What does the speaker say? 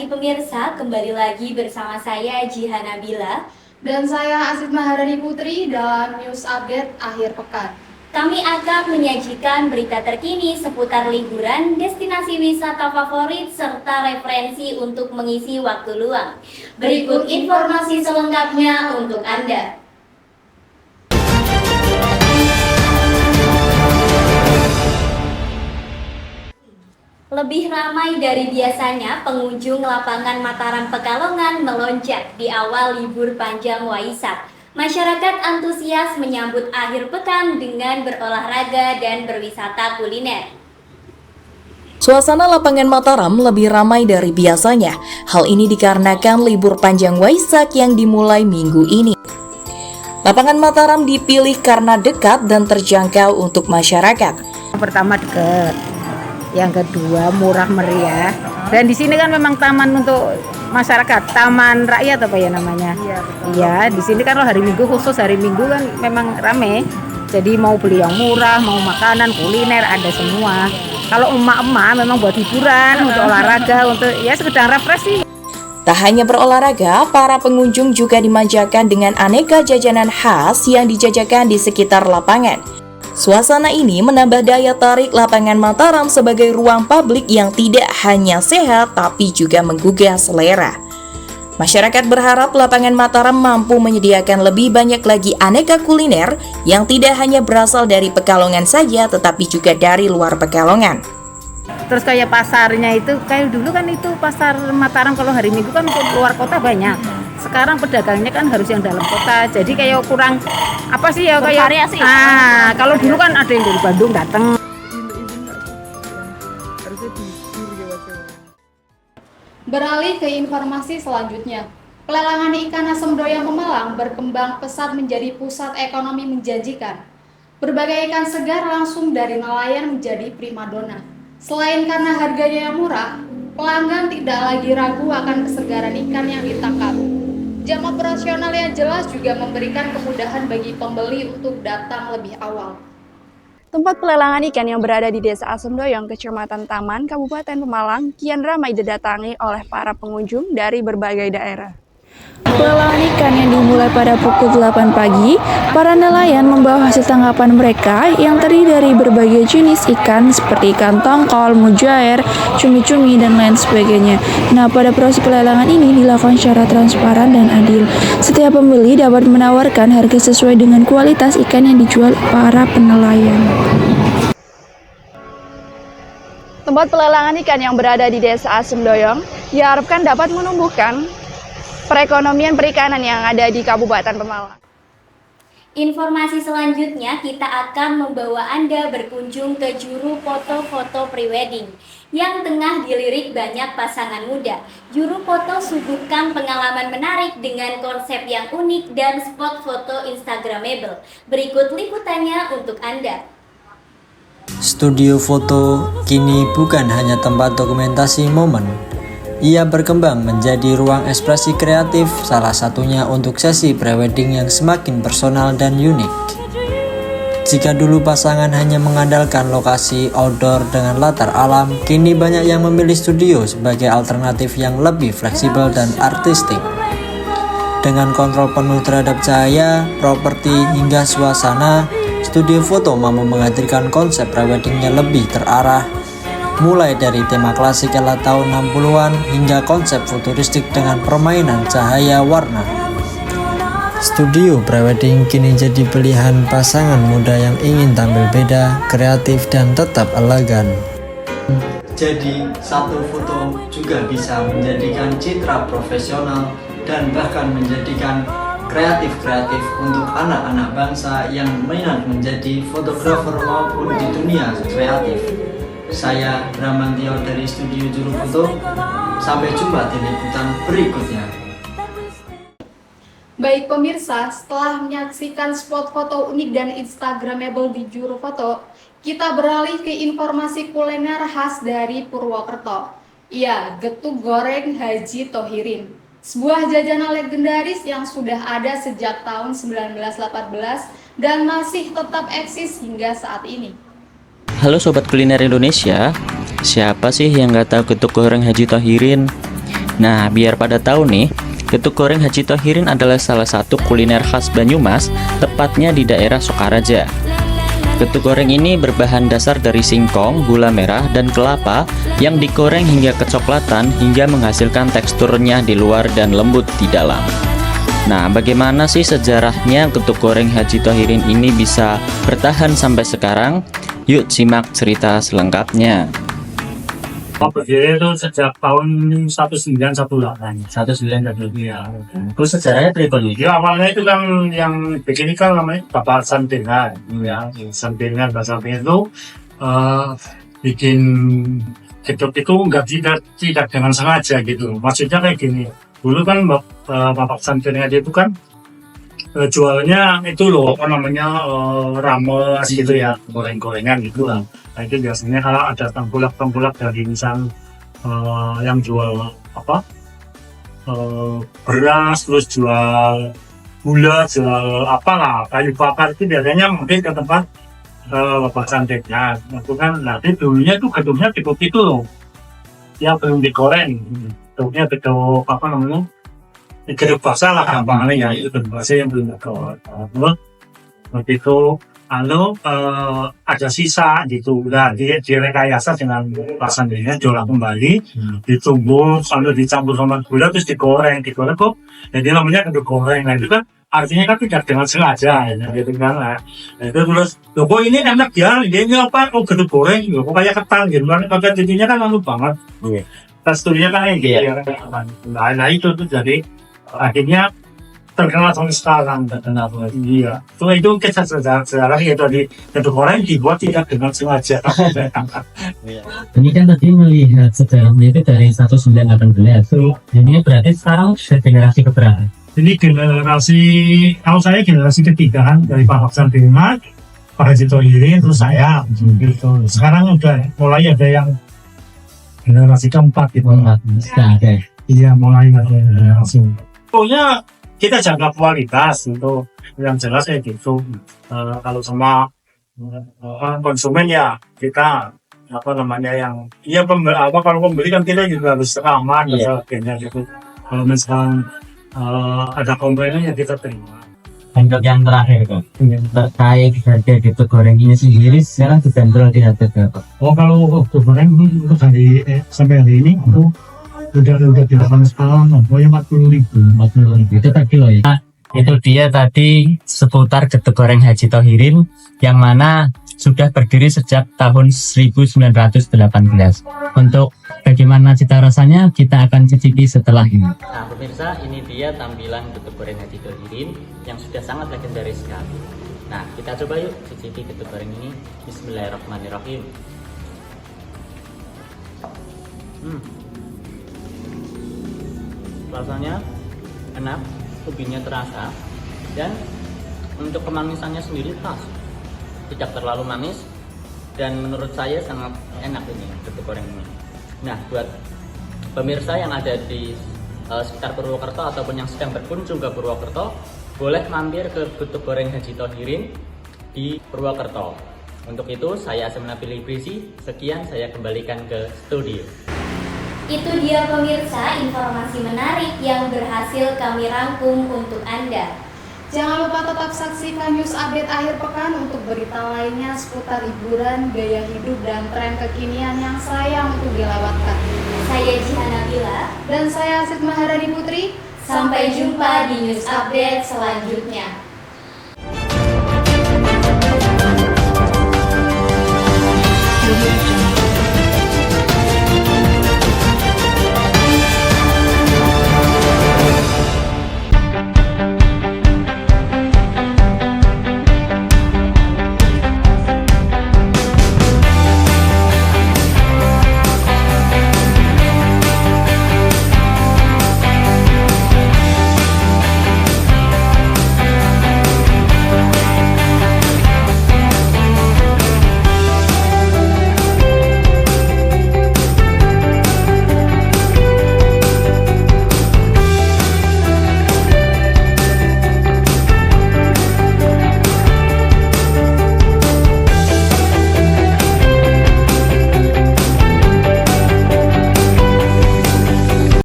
pemirsa, kembali lagi bersama saya Jihan Nabila dan saya Asid Maharani Putri dalam News Update akhir pekan. Kami akan menyajikan berita terkini seputar liburan, destinasi wisata favorit, serta referensi untuk mengisi waktu luang. Berikut informasi selengkapnya untuk Anda. Lebih ramai dari biasanya, pengunjung lapangan Mataram Pekalongan melonjak di awal libur panjang Waisak. Masyarakat antusias menyambut akhir pekan dengan berolahraga dan berwisata kuliner. Suasana lapangan Mataram lebih ramai dari biasanya. Hal ini dikarenakan libur panjang Waisak yang dimulai minggu ini. Lapangan Mataram dipilih karena dekat dan terjangkau untuk masyarakat. Pertama dekat, yang kedua murah meriah, dan di sini kan memang taman untuk masyarakat, taman rakyat apa ya namanya. Iya, di sini kan kalau hari Minggu, khusus hari Minggu kan memang rame. Jadi mau beli yang murah, mau makanan, kuliner ada semua. Kalau emak-emak memang buat hiburan, untuk olahraga, untuk ya sekedar refreshing. Tak hanya berolahraga, para pengunjung juga dimanjakan dengan aneka jajanan khas yang dijajakan di sekitar lapangan. Suasana ini menambah daya tarik lapangan Mataram sebagai ruang publik yang tidak hanya sehat tapi juga menggugah selera. Masyarakat berharap lapangan Mataram mampu menyediakan lebih banyak lagi aneka kuliner yang tidak hanya berasal dari Pekalongan saja tetapi juga dari luar Pekalongan. Terus kayak pasarnya itu, kayak dulu kan itu pasar Mataram kalau hari Minggu kan untuk luar kota banyak. Sekarang pedagangnya kan harus yang dalam kota, jadi kayak kurang apa sih ya, kayak variasi. Kalau dulu kan ada yang dari Bandung datang. Beralih ke informasi selanjutnya. Pelelangan ikan asam doyong Pemalang berkembang pesat menjadi pusat ekonomi menjanjikan. Berbagai ikan segar langsung dari nelayan menjadi primadona. Selain karena harganya yang murah, pelanggan tidak lagi ragu akan kesegaran ikan yang ditangkap. Jam operasional yang jelas juga memberikan kemudahan bagi pembeli untuk datang lebih awal. Tempat pelelangan ikan yang berada di Desa Asem Doyong, Kecamatan Taman, Kabupaten Pemalang, kian ramai didatangi oleh para pengunjung dari berbagai daerah. Pelelangan ikan yang dimulai pada pukul 8 pagi, para nelayan membawa hasil tangkapan mereka yang terdiri dari berbagai jenis ikan seperti ikan tongkol, mujair, cumi-cumi, dan lain sebagainya. Nah, pada proses pelelangan ini dilakukan secara transparan dan adil. Setiap pembeli dapat menawarkan harga sesuai dengan kualitas ikan yang dijual para penelayan. Tempat pelelangan ikan yang berada di Desa Asem Doyong diharapkan dapat menumbuhkan perekonomian perikanan yang ada di Kabupaten Pemalang. Informasi selanjutnya kita akan membawa Anda berkunjung ke juru foto-foto prewedding yang tengah dilirik banyak pasangan muda. Juru foto suguhkan pengalaman menarik dengan konsep yang unik dan spot foto instagramable. Berikut liputannya untuk Anda. Studio foto kini bukan hanya tempat dokumentasi momen. Ia berkembang menjadi ruang ekspresi kreatif, salah satunya untuk sesi prewedding yang semakin personal dan unik. Jika dulu pasangan hanya mengandalkan lokasi outdoor dengan latar alam, kini banyak yang memilih studio sebagai alternatif yang lebih fleksibel dan artistik. Dengan kontrol penuh terhadap cahaya, properti, hingga suasana, studio foto mampu menghadirkan konsep preweddingnya lebih terarah. Mulai dari tema klasik ala tahun 60-an hingga konsep futuristik dengan permainan cahaya warna. Studio prewedding kini jadi pilihan pasangan muda yang ingin tampil beda, kreatif, dan tetap elegan. Jadi, satu foto juga bisa menjadikan citra profesional dan bahkan menjadikan kreatif untuk anak-anak bangsa yang minat menjadi fotografer maupun di dunia kreatif. Saya Bramantio dari Studio Juru Foto. Sampai jumpa di liputan berikutnya. Baik pemirsa, setelah menyaksikan spot foto unik dan instagramable di Juru Foto, kita beralih ke informasi kuliner khas dari Purwokerto. Iya, getuk goreng Haji Tohirin. Sebuah jajanan legendaris yang sudah ada sejak tahun 1918 dan masih tetap eksis hingga saat ini. Halo Sobat Kuliner Indonesia, siapa sih yang gak tahu getuk goreng Haji Tohirin? Nah, biar pada tahu nih, getuk goreng Haji Thohirin adalah salah satu kuliner khas Banyumas, tepatnya di daerah Sokaraja. Getuk goreng ini berbahan dasar dari singkong, gula merah, dan kelapa yang digoreng hingga kecoklatan hingga menghasilkan teksturnya di luar dan lembut di dalam. Nah, bagaimana sih sejarahnya getuk goreng Haji Thohirin ini bisa bertahan sampai sekarang? Yuk simak cerita selengkapnya. Berdiri itu sejak tahun 1918. 1918 ya. Terus sejarahnya pribadi. Ya awalnya itu kan yang bikin kan namanya Bapak Santingan, ya. Santingan bahasa Arabnya itu bikin gedung itu tidak dengan sengaja gitu. Maksudnya kayak gini. Dulu kan Bapak Santingan itu kan jualnya itu loh apa namanya rames gitu ya, goreng-gorengan gitu lah. Nah itu biasanya kalau ada tengkulak dari misal yang jual apa beras, terus jual gula, jual apalah kayu bakar, itu biasanya mungkin ke tempat Bapak Santingan. Itu kan nanti dulunya itu gedungnya tipe itu loh, ya belum digoreng, gedungnya gedung apa namanya, gedung basah lah gampangnya ya, itu gedung basah yang belum digoreng. Waktu itu ada sisa gitu, udah direkayasa dengan pasangannya, diolah kembali, ditumbuk, lalu dicampur sama gula, terus digoreng kok, jadi namanya gedung goreng. Nah itu kan artinya kan tidak dengan sengaja, ya, gitu kan. Nah itu terus, loh kok ini enak ya, ini apa, kok gedung goreng, kok kayak ketan gitu kan, kalau jadinya kan lalu banget, teksturnya kan kayak gitu. Nah itu tuh jadi akhirnya terkenal sampai sekarang, terkenal. Iya. Itu kisah sejarah itu di gedung goreng dibuat tidak dengan sengaja. Ini kan tadi melihat sejarahnya itu dari 1918. Ini berarti sekarang sudah generasi keberapa? Ini generasi, kalau saya generasi ketiga kan, dari Pak Santingan, Pak Haji Thohirin, terus saya. Gitu. Sekarang udah mulai ada yang generasi keempat gitu. Iya, mulai ada generasi. Pokoknya kita jaga kualitas untuk yang jelas kayak gitu. Kalau sama konsumen ya kita apa namanya yang kalau pembeli kan kita juga harus aman dan sebagainya gitu. Kalau misalkan ada komplainnya ya kita terima. Untuk yang terakhir kok, terkait harga gedung goreng ini sendiri sekarang dibanderol di harga berapa? Oh kalau gedung goreng untuk sampai hari ini itu udah di depan sekarang, pokoknya 40.000. Itu tadi loh ya. Itu dia tadi seputar gedung goreng Haji Thohirin yang mana sudah berdiri sejak tahun 1918. Untuk bagaimana cita rasanya kita akan cicipi setelah ini. Nah pemirsa, ini dia tampilan gedung goreng Haji Thohirin yang sudah sangat legendaris sekali. Nah kita coba yuk cicipi gedung goreng ini. Bismillahirrahmanirrahim. Rasanya enak, ubinya terasa, dan untuk kemanisannya sendiri pas, tidak terlalu manis, dan menurut saya sangat enak ini gedung goreng ini. Nah buat pemirsa yang ada di sekitar Purwokerto ataupun yang sedang berkunjung ke Purwokerto, boleh mampir ke gedung goreng Haji Thohirin di Purwokerto. Untuk itu saya Asmina Pilih Brisi, sekian saya kembalikan ke studio. Itu dia pemirsa informasi menarik yang berhasil kami rangkum untuk Anda. Jangan lupa tetap saksikan news update akhir pekan untuk berita lainnya seputar hiburan, gaya hidup, dan tren kekinian yang sayang untuk dilewatkan. Saya Jihan Nabila Dan saya Asit Maharani Putri. Sampai jumpa di news update selanjutnya.